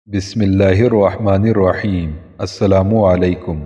بسم اللہ الرحمن الرحیم۔ السلام علیکم۔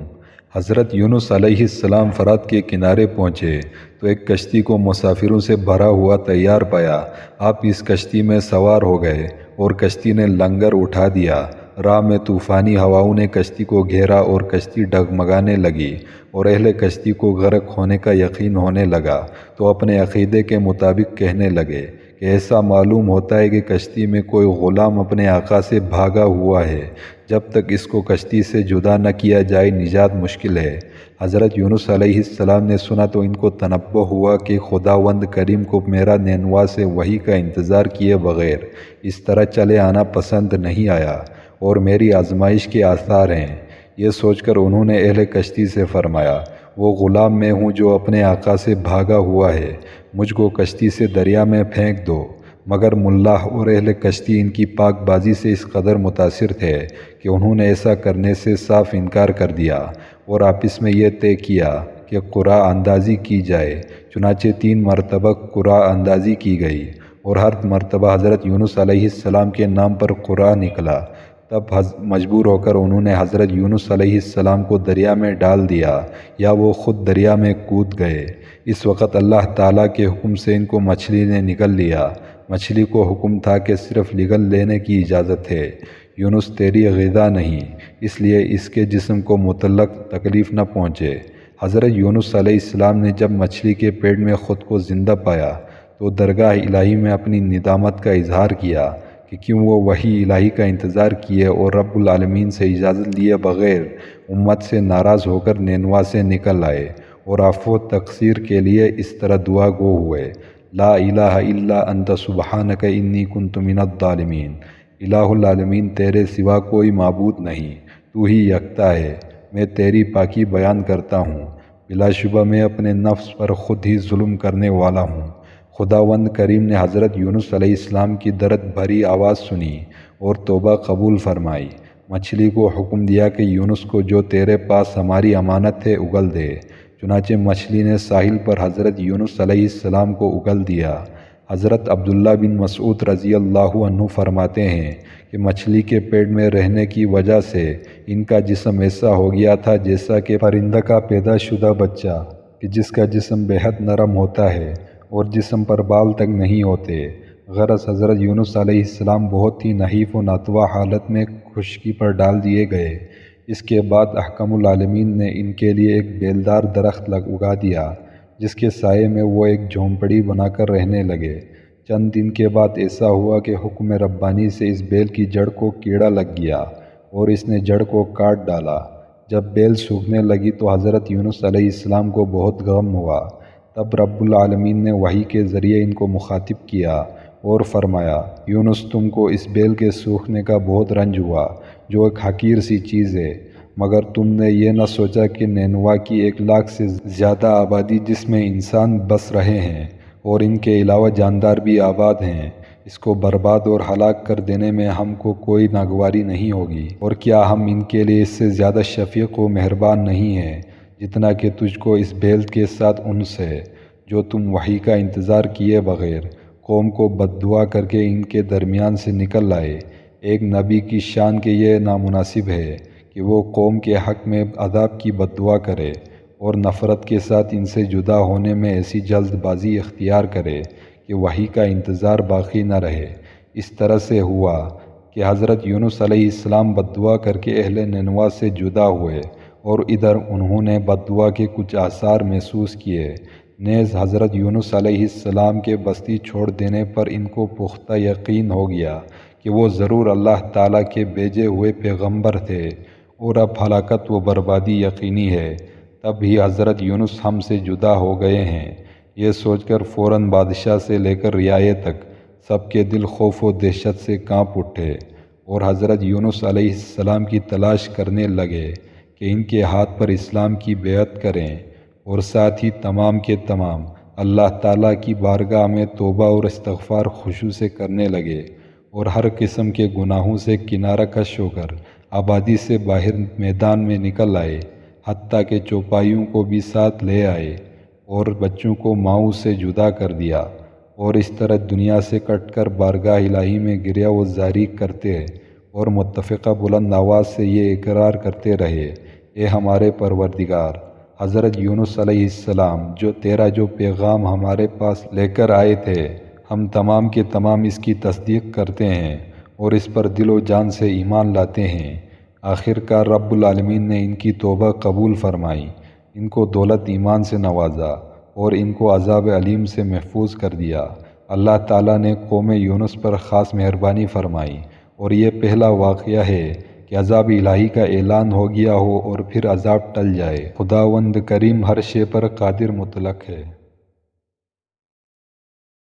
حضرت یونس علیہ السلام فرات کے کنارے پہنچے تو ایک کشتی کو مسافروں سے بھرا ہوا تیار پایا۔ آپ اس کشتی میں سوار ہو گئے اور کشتی نے لنگر اٹھا دیا۔ راہ میں طوفانی ہواؤں نے کشتی کو گھیرا اور کشتی ڈگمگانے لگی اور اہل کشتی کو غرق ہونے کا یقین ہونے لگا تو اپنے عقیدے کے مطابق کہنے لگے کہ ایسا معلوم ہوتا ہے کہ کشتی میں کوئی غلام اپنے آقا سے بھاگا ہوا ہے، جب تک اس کو کشتی سے جدا نہ کیا جائے نجات مشکل ہے۔ حضرت یونس علیہ السلام نے سنا تو ان کو تنبہ ہوا کہ خداوند کریم کو میرا نینوا سے وحی کا انتظار کیے بغیر اس طرح چلے آنا پسند نہیں آیا اور میری آزمائش کے آثار ہیں۔ یہ سوچ کر انہوں نے اہل کشتی سے فرمایا، وہ غلام میں ہوں جو اپنے آقا سے بھاگا ہوا ہے، مجھ کو کشتی سے دریا میں پھینک دو۔ مگر ملاح اور اہل کشتی ان کی پاک بازی سے اس قدر متاثر تھے کہ انہوں نے ایسا کرنے سے صاف انکار کر دیا اور آپس میں یہ طے کیا کہ قرعہ اندازی کی جائے۔ چنانچہ 3 مرتبہ قرعہ اندازی کی گئی اور ہر مرتبہ حضرت یونس علیہ السلام کے نام پر قرعہ نکلا۔ تب مجبور ہو کر انہوں نے حضرت یونس علیہ السلام کو دریا میں ڈال دیا یا وہ خود دریا میں کود گئے۔ اس وقت اللہ تعالیٰ کے حکم سے ان کو مچھلی نے نگل لیا۔ مچھلی کو حکم تھا کہ صرف نگل لینے کی اجازت ہے، یونس تیری غذا نہیں، اس لیے اس کے جسم کو مطلق تکلیف نہ پہنچے۔ حضرت یونس علیہ السلام نے جب مچھلی کے پیٹ میں خود کو زندہ پایا تو درگاہ الہی میں اپنی ندامت کا اظہار کیا کہ کیوں وہ وحی الہی کا انتظار کیے اور رب العالمین سے اجازت لیے بغیر امت سے ناراض ہو کر نینوا سے نکل آئے اور عفو و تقصیر کے لیے اس طرح دعا گو ہوئے، لا الہ الا انت سبحانک انی کنت من الظالمین۔ الہ العالمین تیرے سوا کوئی معبود نہیں، تو ہی یکتا ہے، میں تیری پاکی بیان کرتا ہوں، بلا شبہ میں اپنے نفس پر خود ہی ظلم کرنے والا ہوں۔ خداوند کریم نے حضرت یونس علیہ السلام کی درد بھری آواز سنی اور توبہ قبول فرمائی۔ مچھلی کو حکم دیا کہ یونس کو جو تیرے پاس ہماری امانت ہے اگل دے۔ چنانچہ مچھلی نے ساحل پر حضرت یونس علیہ السلام کو اگل دیا۔ حضرت عبداللہ بن مسعود رضی اللہ عنہ فرماتے ہیں کہ مچھلی کے پیٹ میں رہنے کی وجہ سے ان کا جسم ایسا ہو گیا تھا جیسا کہ پرندہ کا پیدا شدہ بچہ کہ جس کا جسم بے حد نرم ہوتا ہے اور جسم پر بال تک نہیں ہوتے۔ غرض حضرت یونس علیہ السلام بہت ہی نحیف و ناتواں حالت میں خشکی پر ڈال دیے گئے۔ اس کے بعد احکم العالمین نے ان کے لیے ایک بیلدار درخت اگا دیا جس کے سائے میں وہ ایک جھونپڑی بنا کر رہنے لگے۔ چند دن کے بعد ایسا ہوا کہ حکم ربانی سے اس بیل کی جڑ کو کیڑا لگ گیا اور اس نے جڑ کو کاٹ ڈالا۔ جب بیل سوکھنے لگی تو حضرت یونس علیہ السلام کو بہت غم ہوا۔ تب رب العالمین نے وحی کے ذریعے ان کو مخاطب کیا اور فرمایا، یونس تم کو اس بیل کے سوکھنے کا بہت رنج ہوا جو ایک حقیر سی چیز ہے، مگر تم نے یہ نہ سوچا کہ نینوا کی 1 لاکھ سے زیادہ آبادی جس میں انسان بس رہے ہیں اور ان کے علاوہ جاندار بھی آباد ہیں، اس کو برباد اور ہلاک کر دینے میں ہم کو کوئی ناگواری نہیں ہوگی، اور کیا ہم ان کے لیے اس سے زیادہ شفیق و مہربان نہیں ہیں جتنا کہ تجھ کو اس بیل کے ساتھ انس ہے جو تم وحی کا انتظار کیے بغیر قوم کو بد دعا کر کے ان کے درمیان سے نکل آئے۔ ایک نبی کی شان کے یہ نامناسب ہے کہ وہ قوم کے حق میں عذاب کی بد دعا کرے اور نفرت کے ساتھ ان سے جدا ہونے میں ایسی جلد بازی اختیار کرے کہ وحی کا انتظار باقی نہ رہے۔ اس طرح سے ہوا کہ حضرت یونس علیہ السلام بد دعا کر کے اہل نینوا سے جدا ہوئے اور ادھر انہوں نے بد دعا کے کچھ آثار محسوس کیے۔ نیز حضرت یونس علیہ السلام کے بستی چھوڑ دینے پر ان کو پختہ یقین ہو گیا کہ وہ ضرور اللہ تعالیٰ کے بھیجے ہوئے پیغمبر تھے اور اب ہلاکت و بربادی یقینی ہے۔ تب ہی حضرت یونس ہم سے جدا ہو گئے ہیں۔ یہ سوچ کر فوراً بادشاہ سے لے کر رعایا تک سب کے دل خوف و دہشت سے کانپ اٹھے اور حضرت یونس علیہ السلام کی تلاش کرنے لگے کہ ان کے ہاتھ پر اسلام کی بیعت کریں، اور ساتھ ہی تمام کے تمام اللہ تعالیٰ کی بارگاہ میں توبہ اور استغفار خشوع سے کرنے لگے اور ہر قسم کے گناہوں سے کنارہ کش ہو کر آبادی سے باہر میدان میں نکل آئے، حتیٰ کہ چوپایوں کو بھی ساتھ لے آئے اور بچوں کو ماؤں سے جدا کر دیا، اور اس طرح دنیا سے کٹ کر بارگاہ الہی میں گریہ و زاری کرتے اور متفقہ بلند آواز سے یہ اقرار کرتے رہے، اے ہمارے پروردگار، حضرت یونس علیہ السلام جو پیغام ہمارے پاس لے کر آئے تھے، ہم تمام کے تمام اس کی تصدیق کرتے ہیں اور اس پر دل و جان سے ایمان لاتے ہیں۔ آخر کار رب العالمین نے ان کی توبہ قبول فرمائی، ان کو دولت ایمان سے نوازا اور ان کو عذاب علیم سے محفوظ کر دیا۔ اللہ تعالیٰ نے قوم یونس پر خاص مہربانی فرمائی، اور یہ پہلا واقعہ ہے کہ عذاب الہی کا اعلان ہو گیا ہو اور پھر عذاب ٹل جائے۔ خداوند کریم ہر شے پر قادر مطلق ہے۔